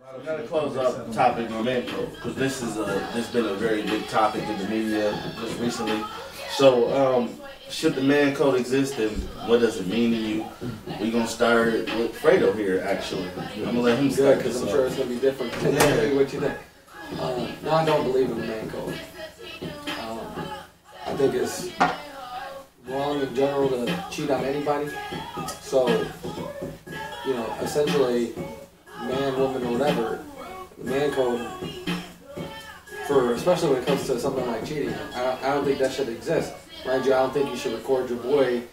We gotta close up the topic on man code because this been a very big topic in the media just recently. So, should the man code exist and what does it mean to you? We're gonna start with Fredo here. Actually, I'm gonna let him start because I'm sure it's gonna be different. Yeah. What you think? No, I don't believe in the man code. I think it's wrong in general to cheat on anybody. So, you know, essentially, man, woman, or whatever, the man code, especially when it comes to something like cheating, I don't think that should exist. Mind you, I don't think you should record your boy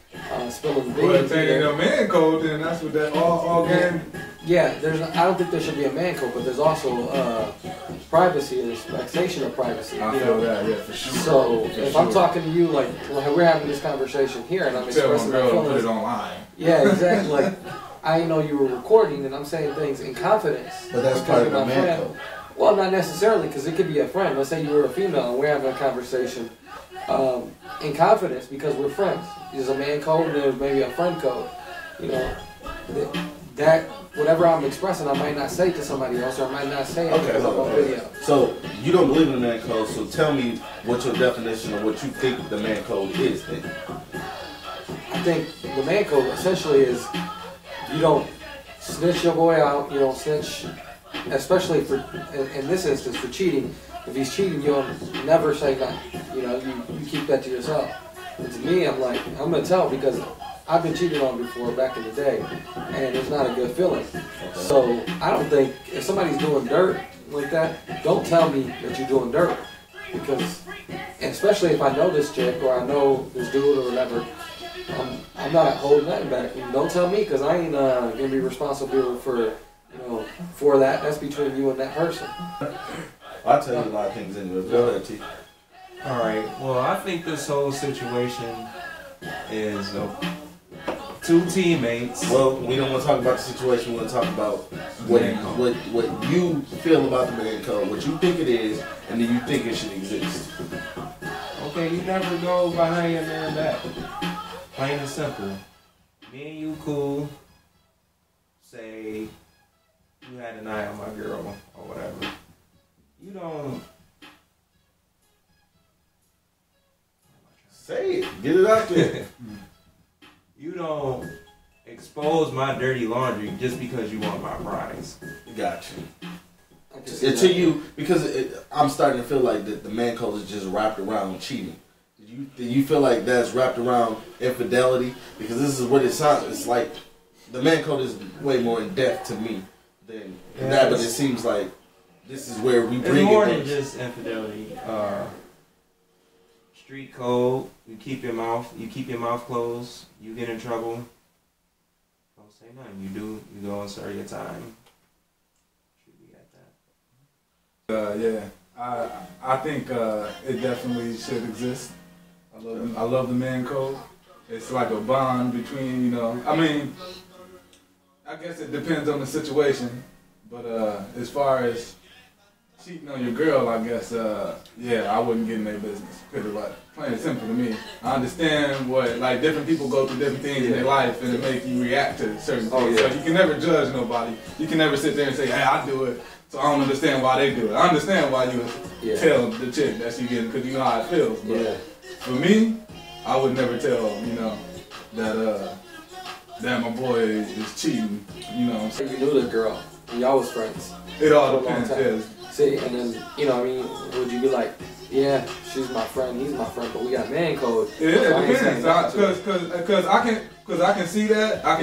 spilling beans. Well, if they ain't a man code, then that's what that all game. Yeah, I don't think there should be a man code, but there's also privacy and expectation of privacy. I feel that, yeah, for sure. So if I'm talking to you, like we're having this conversation here, and I'm expressing my feelings. Put it online. Yeah, exactly. Like I know you were recording, and I'm saying things in confidence. But that's part of the man code. Well, not necessarily, because it could be a friend. Let's say you were a female, and we're having a conversation in confidence because we're friends. There's a man code, and there's maybe a friend code. You know, that whatever I'm expressing, I might not say to somebody else, or I might not say it because I'm on video. So you don't believe in the man code. So tell me what your definition of what you think the man code is. Then. I think the man code essentially is you don't snitch your boy out. You don't snitch, especially for in this instance for cheating. If he's cheating, you'll never say that. You know, you keep that to yourself. And to me, I'm like, I'm gonna tell because I've been cheated on before back in the day, and it's not a good feeling. Okay. So I don't think if somebody's doing dirt like that, don't tell me that you're doing dirt, because especially if I know this chick or I know this dude or whatever, I'm not holding that back. Don't tell me because I ain't gonna be responsible for for that. That's between you and that person. I'll tell you a lot of things anyway. Go ahead, T. Alright, well, I think this whole situation is two teammates. Well, we don't want to talk about the situation. We want to talk about what you feel about the man code, what you think it is, and do you think it should exist? Okay, you never go behind your man back. Plain and simple. Me and you cool. Say you had an eye on my girl or whatever. You don't. Say it. Get it out there. You don't expose my dirty laundry just because you want my prize. Got you. To you, because I'm starting to feel like that the man code is just wrapped around cheating. Do you feel like that's wrapped around infidelity? Because this is what it sounds. It's like the man code is way more in depth to me than that. But it seems like this is where we bring it's more it than just infidelity. Street code. You keep your mouth closed. You get in trouble. Don't say nothing. You go and serve your time. Should be at that. I think it definitely should exist. I love the man code. It's like a bond between, I mean, I guess it depends on the situation, but as far as cheating on your girl, I guess, I wouldn't get in their business. Pretty much, plain and simple to me. I understand what, like, different people go through different things in their life, and it makes you react to certain things. So you can never judge nobody. You can never sit there and say, hey, I do it, so I don't understand why they do it. I understand why you would tell the chick that she getting, because you know how it feels. But for me, I would never tell, that my boy is cheating, So you knew the girl, and y'all was friends. It all depends, yes. See, and then, would you be like, yeah, she's my friend, he's my friend, but we got man code. Yeah, it depends, because I can see that. I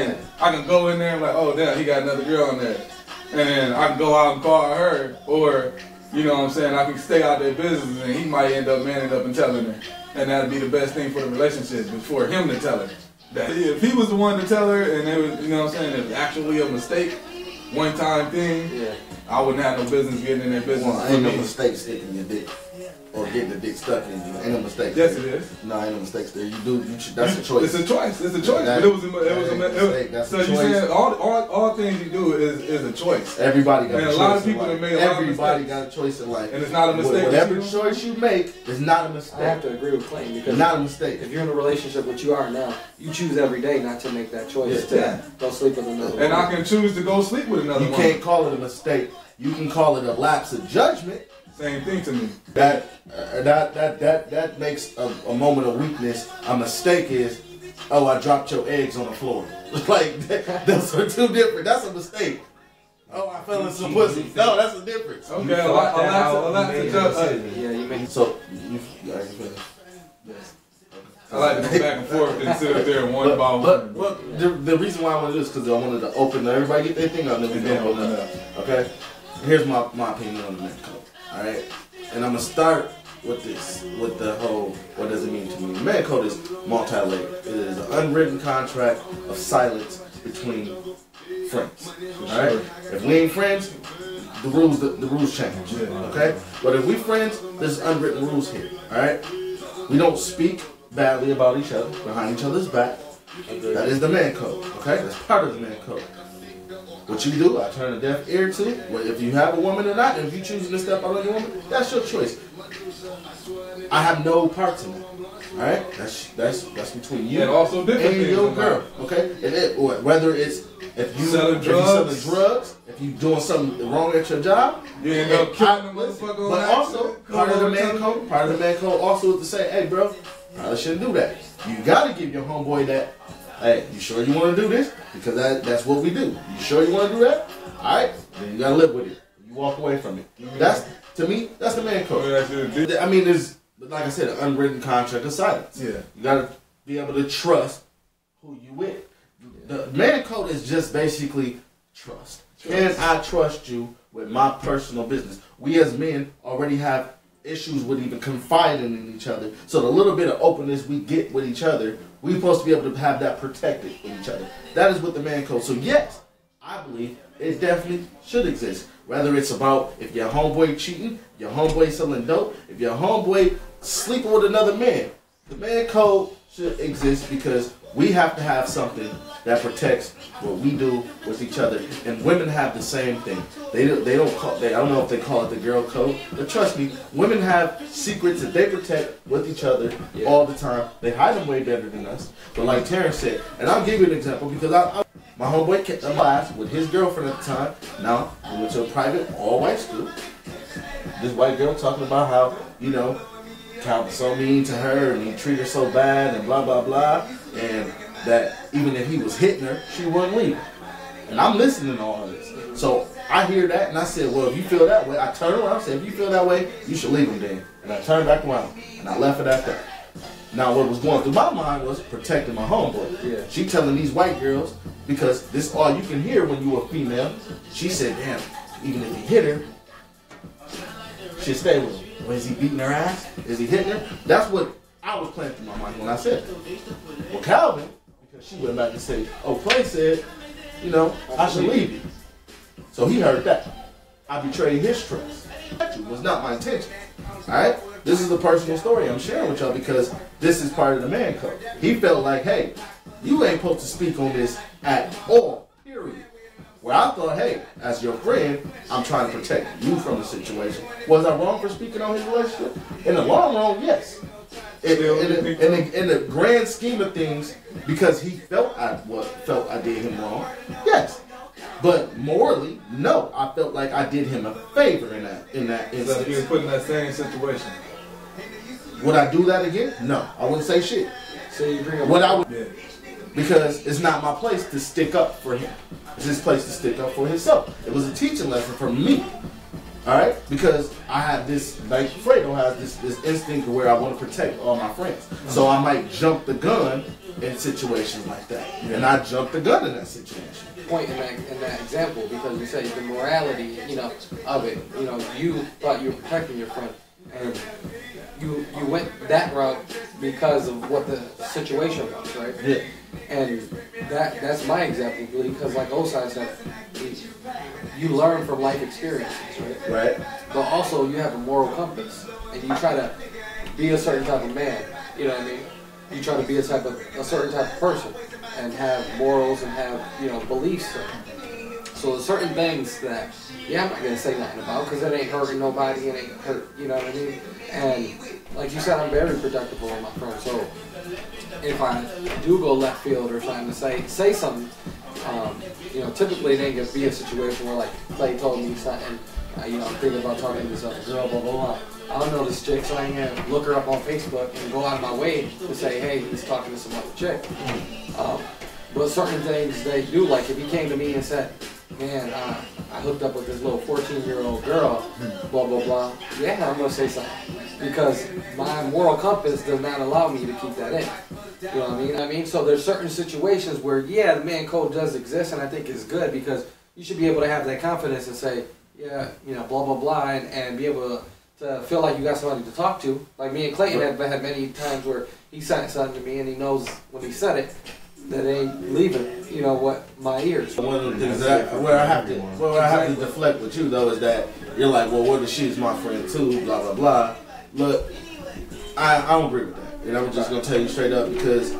can go in there and like, oh damn, he got another girl in there, and then I can go out and call her, or you know what I'm saying, I can stay out their business, and he might end up manning up and telling her, and that'd be the best thing for the relationship, is for him to tell her. That if he was the one to tell her, and it was, you know what I'm saying, it was actually a mistake, one time thing. I wouldn't have no business getting in their business. Well, ain't no mistake sticking your dick. or getting the dick stuck in you. Ain't no mistake. Yes, there. it is. No, ain't no mistakes there. You do. That's a choice. It's a choice. It's a choice. That- But it was a mistake. That's so a you choice. saying all things you do is a choice. Everybody got And a choice. a lot of in people life. have made a lot of Everybody mistakes. got a choice in life. And it's not a mistake. Whatever to you. choice you make is not a I have mistake. to agree with Clayton because Not a mistake. if you're in a relationship, which you are now, you choose every day not to make that choice Yeah. to go sleep with another And I woman. can choose to go sleep with another You woman. can't call it a mistake. You can call it a lapse of judgment. Same thing to me. That makes a moment of weakness. A mistake is, oh, I dropped your eggs on the floor. Like those are two different. That's a mistake. Oh, I fell in some pussy. No, that's a difference. Okay, You thought that out, a lot you to made judge. a decision. Yeah, you make So you already finished. I like to go back and forth and sit up there and one by one. But the reason why I wanted to do this because I wanted to open everybody get their thing up and then we can open up. Okay? Here's my opinion on the man code. Alright? And I'm gonna start with this, with the whole what does it mean to me. The man code is multi-layered. It is an unwritten contract of silence between friends. Alright? If we ain't friends, the rules change. Okay? But if we friends, there's unwritten rules here. Alright? We don't speak badly about each other, behind each other's back. That is the man code, okay? That's part of the man code. What you do, I turn a deaf ear to. Well, if you have a woman or not, and if you choosing to step out on your woman, that's your choice. I have no parts in it. All right, that's between you And also different and things your in girl, life. okay? Whether it's if you Selling drugs. if you doing something wrong at your job, You end up and killing the listen, motherfucker on but also accident. part of the Come man on, code. Part of the man code also is to say, hey, bro, probably shouldn't do that. You gotta give your homeboy that. Hey, you sure you want to do this? Because that's what we do. You sure you want to do that? All right, then you gotta live with it. You walk away from it. That's to me. That's the man code. I mean, there's like I said, an unwritten contract of silence. Yeah. You gotta be able to trust who you with. The man code is just basically trust. Can I trust you with my personal business? We as men already have issues with even confiding in each other. So the little bit of openness we get with each other, we're supposed to be able to have that protected with each other. That is what the man code. So yes, I believe it definitely should exist. Whether it's about if your homeboy cheating, your homeboy selling dope, if your homeboy sleeping with another man, the man code should exist because we have to have something that protects what we do with each other. And women have the same thing. They don't call. I don't know if they call it the girl code, but trust me, women have secrets that they protect with each other all the time. They hide them way better than us. But like Terrence said, and I'll give you an example because my homeboy kept a class with his girlfriend at the time. Now we went to a private all-white school. This white girl talking about how Cal was so mean to her and he treated her so bad and blah blah blah, and that even if he was hitting her, she wouldn't leave. And I'm listening to all of this. So I hear that and I said, well, if you feel that way, I turned around and said, if you feel that way, you should leave him then. And I turned back around and I left it at that. Now what was going through my mind was protecting my homeboy. Yeah. She telling these white girls, because this is all you can hear when you a female, she said, damn, even if he hit her, she'd stay with him. Well, is he beating her ass? Is he hitting her? That's what I was playing through my mind when I said it. Well, Calvin, because she went back and said, oh, Clay said, I should leave you. So he heard that. I betrayed his trust. That was not my intention. Alright? This is a personal story I'm sharing with y'all because this is part of the man code. He felt like, hey, you ain't supposed to speak on this at all. Period. Where I thought, hey, as your friend, I'm trying to protect you from the situation. Was I wrong for speaking on his relationship? In the long run, yes. In the grand scheme of things, because he felt I did him wrong, yes. But morally, no. I felt like I did him a favor in that So instance. if you were put in that same situation. Would I do that again? No. I wouldn't say shit. So you bring up What I would, Yeah. because it's not my place to stick up for him. It's his place to stick up for himself. It was a teaching lesson for me. Alright? Because I have this, like Fredo has this instinct where I want to protect all my friends. So I might jump the gun in situations like that. And I jumped the gun in that situation. point in that example because you say the morality, of it. You thought you were protecting your friend, and you went that route because of what the situation was, right? Yeah. And that's my example, because like Osai said, you learn from life experiences, right? Right. But also you have a moral compass, and you try to be a certain type of man. You know what I mean? You try to be a certain type of person, and have morals and have beliefs. So there's certain things that I'm not gonna say nothing about because it ain't hurting nobody, it ain't hurt. You know what I mean? And like you said, I'm very protective of my friends. So if I do go left field or trying to say something, typically it ain't gonna be a situation where like Clay told me something, I'm thinking about talking to this other girl, blah blah blah. I don't know this chick, so I ain't gonna look her up on Facebook and go out of my way to say, hey, he's talking to some other chick. But certain things they do, like if he came to me and said, man, I hooked up with this little 14-year-old girl, blah blah blah. Yeah, I'm gonna say something because my moral compass does not allow me to keep that in. You know what I mean? So there's certain situations where, the man code does exist, and I think it's good because you should be able to have that confidence and say, blah, blah, blah, and be able to feel like you got somebody to talk to. Like me and Clayton have had many times where he said something to me, and he knows when he said it that it ain't leaving, my ears. One of the things where I have to deflect with you, though, is that you're like, well, what if she's my friend, too, blah, blah, blah. Look, I don't agree with that. And I'm just going to tell you straight up because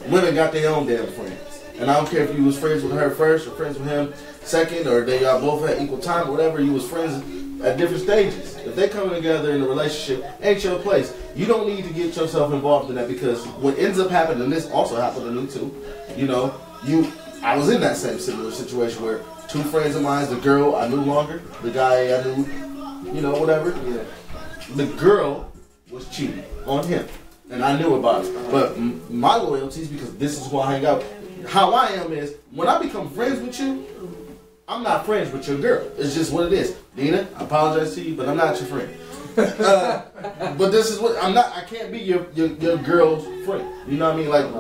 women got their own damn friends. And I don't care if you was friends with her first or friends with him second or they y'all both had equal time or whatever, you was friends at different stages. If they coming together in a relationship, ain't your place. You don't need to get yourself involved in that because what ends up happening, and this also happened to me too, I was in that same similar situation where two friends of mine, the girl I knew longer, the guy I knew, whatever. Yeah. The girl was cheating on him, and I knew about it. But my loyalties, because this is who I hang out. How I am is when I become friends with you, I'm not friends with your girl. It's just what it is. Nina, I apologize to you, but I'm not your friend. But this is what I'm not. I can't be your girl's friend. You know what I mean? Like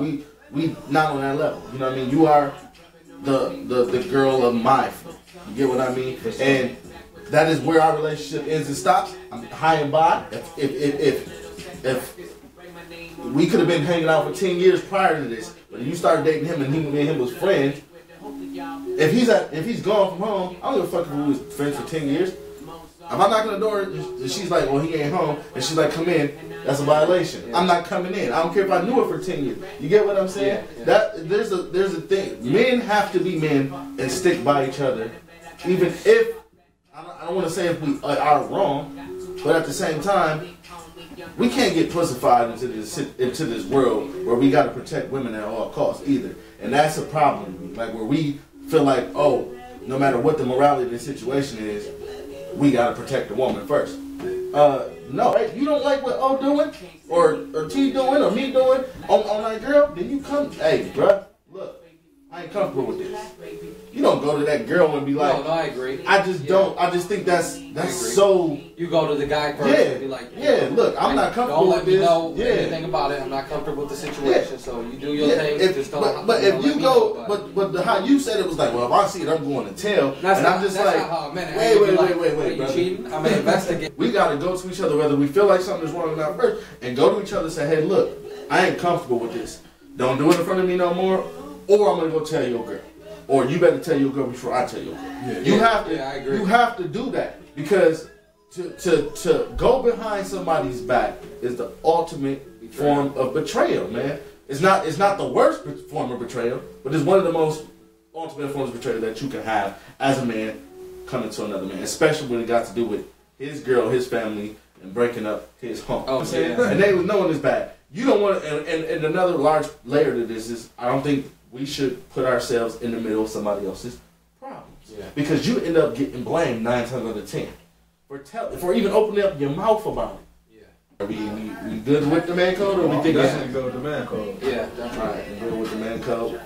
we not on that level. You know what I mean? You are the girl of my friend. You get what I mean? And that is where our relationship ends and stops. I'm high and by. If we could have been hanging out for 10 years prior to this, but you started dating him and me and him was friends. If he's gone from home, I don't give a fuck if we was friends for 10 years. If I knock on the door and she's like, well, he ain't home, and she's like, come in, that's a violation. I'm not coming in. I don't care if I knew her for 10 years. You get what I'm saying? There's a thing. Men have to be men and stick by each other, even if I don't want to say if we are wrong, but at the same time, we can't get pussified into this world where we got to protect women at all costs either, and that's a problem. Like where we feel like, oh, no matter what the morality of the situation is, we got to protect the woman first. No, right? You don't like what O doing, or T doing, or me doing on that girl, then you come, hey, bruh, look, I ain't comfortable with this. You don't go to that girl and be like, no, I agree. I just don't. I just think that's so. You go to the guy first and be like, look, I'm not comfortable with this. Don't let me know anything about it. I'm not comfortable with the situation. So you do your thing. Just don't. But if you go, but how you said it was like, well, if I see it, I'm going to tell. I'm just like, wait, you cheating? I'm gonna investigate. We gotta go to each other whether we feel like something is wrong or not first, and go to each other and say, hey, look, I ain't comfortable with this. Don't do it in front of me no more, or I'm gonna go tell your girl. Or you better tell your girl before I tell your girl. You have to. I agree. You have to do that because to go behind somebody's back is the ultimate form of betrayal, man. It's not the worst form of betrayal, but it's one of the most ultimate forms of betrayal that you can have as a man coming to another man, especially when it got to do with his girl, his family, and breaking up his home. Oh, yeah. And they was knowing this bad. You don't want to. And another large layer to this is I don't think we should put ourselves in the middle of somebody else's problems. Yeah. Because you end up getting blamed 9 times out of 10 for even opening up your mouth about it. Yeah. Are we good with the man code, or we think definitely go with the man code? Yeah, definitely. All right, good with the man code.